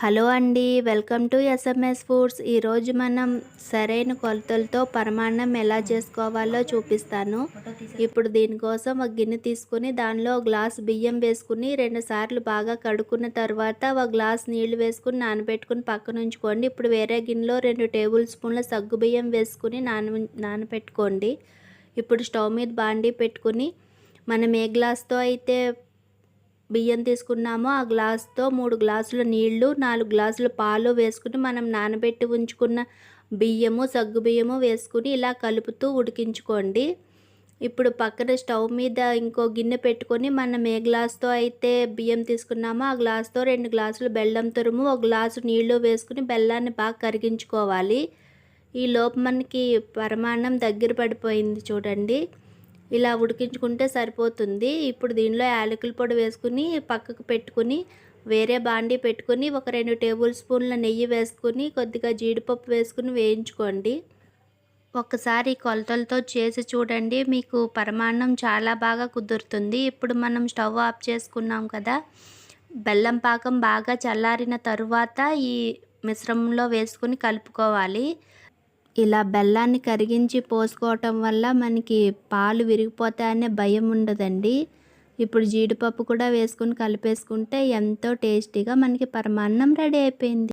Hello అండి, welcome to SMS foods. ఈరోజు మనం సరైన కొలతలతో పరమాన్నం ఎలా చేసుకోవాలో చూపిస్తాను. ఇప్పుడు దీనికోసం ఒక గిన్నె తీసుకుని దానిలో ఒక గ్లాస్ బియ్యం వేసుకుని 2 సార్లు బాగా కడుక్కున్న తర్వాత ఒక గ్లాస్ నీళ్లు వేసుకుని నానబెట్టుకుని పక్కన ఉంచుకోండి. ఇప్పుడు వేరే గిన్నెలో 2 టేబుల్ స్పూన్ల సగ్గుబియ్యం వేసుకుని నానబెట్టుకోండి. ఇప్పుడు స్టవ్ మీద బాండీ పెట్టుకుని మనం ఏ గ్లాస్తో అయితే బియ్యం తీసుకున్నామో ఆ గ్లాస్తో 3 గ్లాసుల నీళ్లు, 4 గ్లాసుల పాలు వేసుకుని మనం నానబెట్టి ఉంచుకున్న బియ్యము, సగ్గుబియ్యము వేసుకుని ఇలా కలుపుతూ ఉడికించుకోండి. ఇప్పుడు పక్కన స్టవ్ మీద ఇంకో గిన్నె పెట్టుకొని మనం ఏ గ్లాస్తో అయితే బియ్యం తీసుకున్నామో ఆ గ్లాస్తో 2 గ్లాసులు బెల్లం తురుము, 1 గ్లాసు నీళ్లు వేసుకుని బెల్లాన్ని బాగా కరిగించుకోవాలి. ఈలోపు మనకి పరమాన్నం దగ్గర పడిపోయింది చూడండి. ఇలా ఉడికించుకుంటే సరిపోతుంది. ఇప్పుడు దీనిలో యాలకుల పొడి వేసుకుని పక్కకు పెట్టుకుని వేరే బాండీ పెట్టుకుని ఒక 2 టేబుల్ స్పూన్ల నెయ్యి వేసుకుని కొద్దిగా జీడిపప్పు వేసుకుని వేయించుకోండి. ఒకసారి కొలతలతో చేసి చూడండి, మీకు పరమాన్నం చాలా బాగా కుదురుతుంది. ఇప్పుడు మనం స్టవ్ ఆఫ్ చేసుకున్నాం కదా, బెల్లం పాకం బాగా చల్లారిన తరువాత ఈ మిశ్రమంలో వేసుకుని కలుపుకోవాలి. ఇలా బెల్లాన్ని కరిగించి పోసుకోవటం వల్ల మనకి పాలు విరిగిపోతాయనే భయం ఉండదండి. ఇప్పుడు జీడిపప్పు కూడా వేసుకుని కలిపేసుకుంటే ఎంతో టేస్టీగా మనకి పరమాన్నం రెడీ అయిపోయింది.